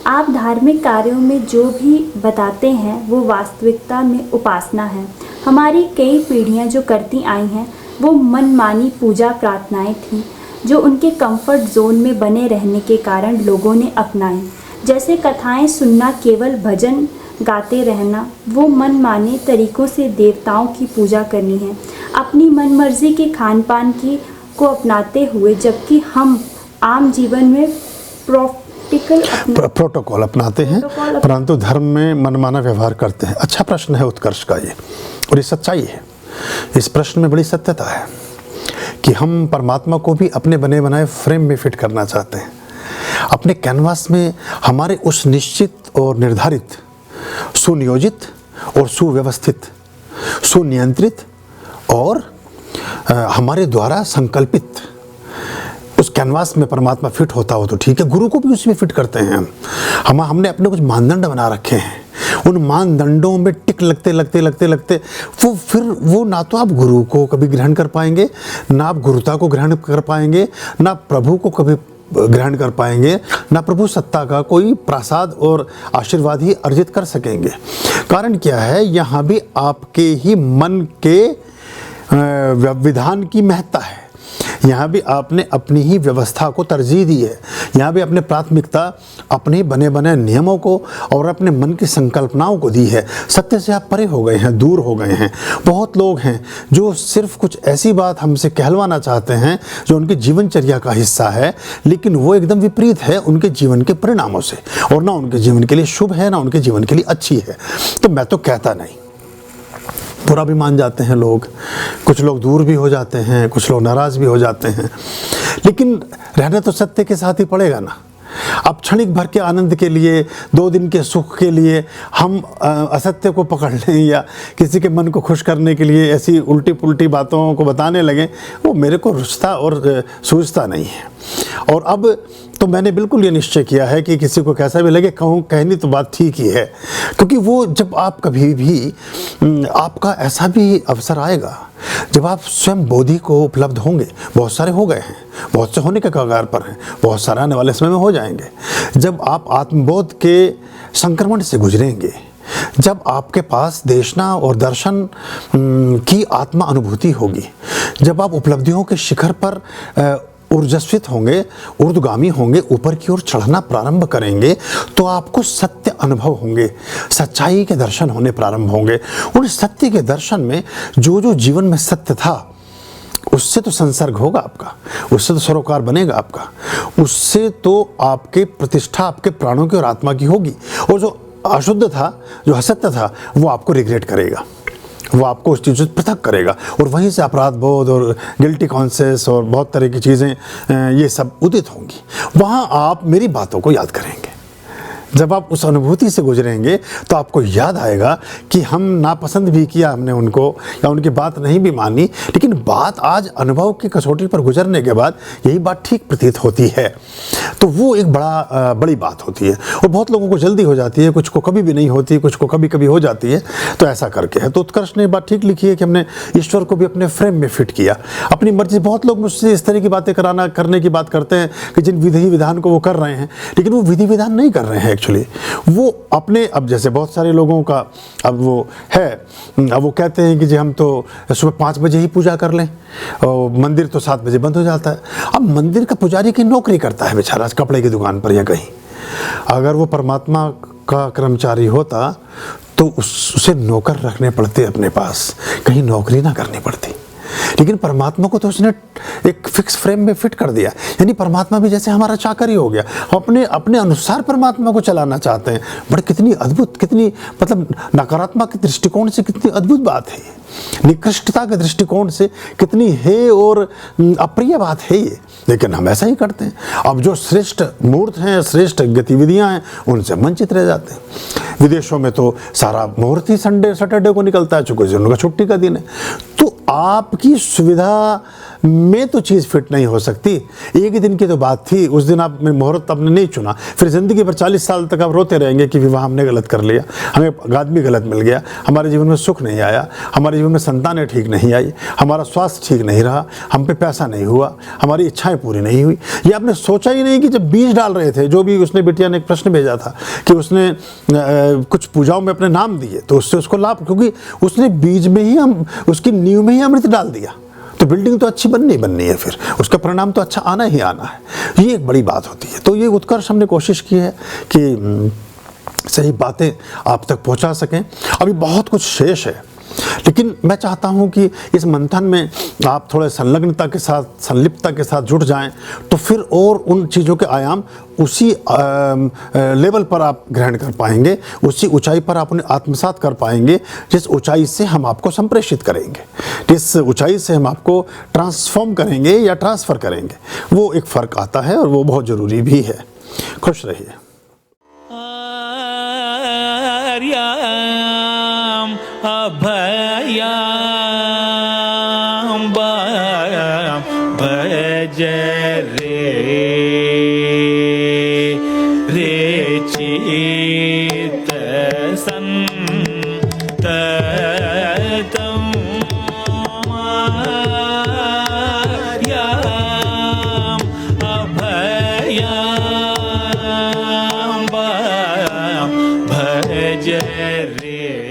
आप धार्मिक कार्यों में जो भी बताते हैं वो वास्तविकता में उपासना है। हमारी कई पीढ़ियां जो करती आई हैं वो मनमानी पूजा प्रार्थनाएं थीं जो उनके कंफर्ट जोन में बने रहने के कारण लोगों ने अपनाई, जैसे कथाएं सुनना, केवल भजन गाते रहना। वो मनमाने तरीकों से देवताओं की पूजा करनी है, अपनी मनमर्जी के खान पान को अपनाते हुए, जबकि हम आम जीवन में प्रोटोकॉल अपनाते हैं परंतु धर्म में मनमाना व्यवहार करते हैं। अच्छा प्रश्न है उत्कर्ष का ये, और ये सच्चाई है। इस प्रश्न में बड़ी सत्यता है कि हम परमात्मा को भी अपने बने बनाए फ्रेम में फिट करना चाहते हैं। अपने कैनवास में हमारे उस निश्चित और निर्धारित, सुनियोजित और सुव्यवस्थित, सुनियंत्रित और हमारे द्वारा संकल्पित उस कैनवास में परमात्मा फिट होता हो तो ठीक है। गुरु को भी उसमें फिट करते हैं हमने अपने कुछ मानदंड बना रखे हैं। उन मानदंडों में टिक लगते वो ना तो आप गुरु को कभी ग्रहण कर पाएंगे, ना आप गुरुता को ग्रहण कर पाएंगे, ना प्रभु को कभी ग्रहण कर पाएंगे, ना प्रभु सत्ता का कोई प्रसाद और आशीर्वाद ही अर्जित कर सकेंगे। कारण क्या है, यहाँ भी आपके ही मन के विधान की महत्ता है। यहाँ भी आपने अपनी ही व्यवस्था को तरजीह दी है। यहाँ भी अपने प्राथमिकता अपने बने बने नियमों को और अपने मन की संकल्पनाओं को दी है। सत्य से आप परे हो गए हैं, दूर हो गए हैं। बहुत लोग हैं जो सिर्फ कुछ ऐसी बात हमसे कहलवाना चाहते हैं जो उनकी जीवनचर्या का हिस्सा है, लेकिन वो एकदम विपरीत है उनके जीवन के परिणामों से, और ना उनके जीवन के लिए शुभ है, ना उनके जीवन के लिए अच्छी है। तो मैं तो कहता नहीं, बुरा भी मान जाते हैं लोग, कुछ लोग दूर भी हो जाते हैं, कुछ लोग नाराज़ भी हो जाते हैं, लेकिन रहना तो सत्य के साथ ही पड़ेगा ना। अब क्षणिक भर के आनंद के लिए, 2 दिन के सुख के लिए हम असत्य को पकड़ लें या किसी के मन को खुश करने के लिए ऐसी उल्टी पुल्टी बातों को बताने लगें, वो मेरे को रुचता और सूझता नहीं है। और अब तो मैंने बिल्कुल ये निश्चय किया है कि किसी को कैसा भी लगे, कहनी तो बात ठीक ही है, क्योंकि वो जब आप कभी भी आपका ऐसा भी अवसर आएगा जब आप स्वयं बोधि को उपलब्ध होंगे। बहुत सारे हो गए हैं, बहुत से होने के कगार पर हैं, बहुत सारे आने वाले समय में हो जाएंगे। जब आप आत्मबोध के संक्रमण से गुजरेंगे, जब आपके पास देशना और दर्शन की आत्मा अनुभूति होगी, जब आप उपलब्धियों के शिखर पर ऊर्जस्वित होंगे, ऊर्ध्वगामी होंगे, ऊपर की ओर चढ़ना प्रारंभ करेंगे, तो आपको सत्य अनुभव होंगे, सच्चाई के दर्शन होने प्रारंभ होंगे। उन सत्य के दर्शन में जो जीवन में सत्य था उससे तो संसर्ग होगा आपका, उससे तो सरोकार बनेगा आपका, उससे तो आपके प्रतिष्ठा आपके प्राणों की और आत्मा की होगी। और जो अशुद्ध था, जो असत्य था, वो आपको रिग्रेट करेगा, वो आपको उस चीज़ से पृथक करेगा, और वहीं से अपराध बोध और गिल्टी कॉन्शियस और बहुत तरह की चीज़ें ये सब उदित होंगी। वहाँ आप मेरी बातों को याद करेंगे। जब आप उस अनुभूति से गुजरेंगे तो आपको याद आएगा कि हम नापसंद भी किया हमने उनको, या उनकी बात नहीं भी मानी, लेकिन बात आज अनुभव की कसौटी पर गुजरने के बाद यही बात ठीक प्रतीत होती है। तो वो एक बड़ी बात होती है, और बहुत लोगों को जल्दी हो जाती है, कुछ को कभी भी नहीं होती, कुछ को कभी कभी हो जाती है। तो ऐसा करके है। तो उत्कर्ष ने बात ठीक लिखी है कि हमने ईश्वर को भी अपने फ्रेम में फिट किया, अपनी मर्जी। बहुत लोग मुझसे इस तरह की बातें करने की बात करते हैं कि जिन विधि विधान को वो कर रहे हैं, लेकिन वो विधि विधान नहीं कर रहे हैं। वो अपने, अब जैसे बहुत सारे लोगों का अब वो है, अब वो कहते हैं कि जी हम तो सुबह 5 बजे ही पूजा कर लें, और मंदिर तो 7 बजे बंद हो जाता है। अब मंदिर का पुजारी की नौकरी करता है बेचारा कपड़े की दुकान पर या कहीं। अगर वो परमात्मा का कर्मचारी होता तो उसे नौकर रखने पड़ते अपने पास, कहीं नौकरी ना करनी पड़ती। लेकिन परमात्मा को तो उसने एक फिक्स फ्रेम में फिट कर दिया, यानी परमात्मा भी जैसे हमारा चाकर ही हो गया। हम अपने अनुसार परमात्मा को चलाना चाहते हैं। बड़े कितनी अद्भुत, कितनी मतलब नकारात्मक के दृष्टिकोण से कितनी अद्भुत बात है ये, निकृष्टता के दृष्टिकोण से कितनी है और अप्रिय बात है ये, लेकिन हम ऐसा ही करते हैं। अब जो श्रेष्ठ मूर्त हैं, श्रेष्ठ गतिविधियां हैं, उनसे वंचित रह जाते हैं। विदेशों में तो सारा मुहूर्त ही सैटरडे को निकलता है, चूंकि उनका छुट्टी का दिन है। तो आपकी सुविधा में तो चीज़ फिट नहीं हो सकती। एक ही दिन की तो बात थी, उस दिन आप मुहूर्त आपने नहीं चुना, फिर ज़िंदगी भर 40 साल तक आप रोते रहेंगे कि विवाह हमने गलत कर लिया, हमें आदमी गलत मिल गया, हमारे जीवन में सुख नहीं आया, हमारे जीवन में संतानें ठीक नहीं आई, हमारा स्वास्थ्य ठीक नहीं रहा, हम पे पैसा नहीं हुआ, हमारी इच्छाएं पूरी नहीं हुई। ये आपने सोचा ही नहीं कि जब बीज डाल रहे थे, जो भी उसने बिटिया ने एक प्रश्न भेजा था कि उसने कुछ पूजाओं में अपने नाम दिए तो उससे उसको लाभ, क्योंकि उसने बीज में ही हम उसकी नींव में ही अमृत डाल दिया, तो बिल्डिंग तो अच्छी बननी है, फिर उसका परिणाम तो अच्छा आना ही आना है। ये एक बड़ी बात होती है। तो ये उत्कर्ष हमने कोशिश की है कि सही बातें आप तक पहुंचा सकें। अभी बहुत कुछ शेष है, लेकिन मैं चाहता हूं कि इस मंथन में आप थोड़े संलग्नता के साथ, संलिप्तता के साथ जुट जाएं, तो फिर और उन चीज़ों के आयाम उसी लेवल पर आप ग्रहण कर पाएंगे, उसी ऊंचाई पर आप उन्हें आत्मसात कर पाएंगे जिस ऊंचाई से हम आपको संप्रेषित करेंगे, जिस ऊंचाई से हम आपको ट्रांसफॉर्म करेंगे या ट्रांसफ़र करेंगे। वो एक फ़र्क आता है और वो बहुत ज़रूरी भी है। खुश रहिए। भज रे चित संततम अभयाम भज रे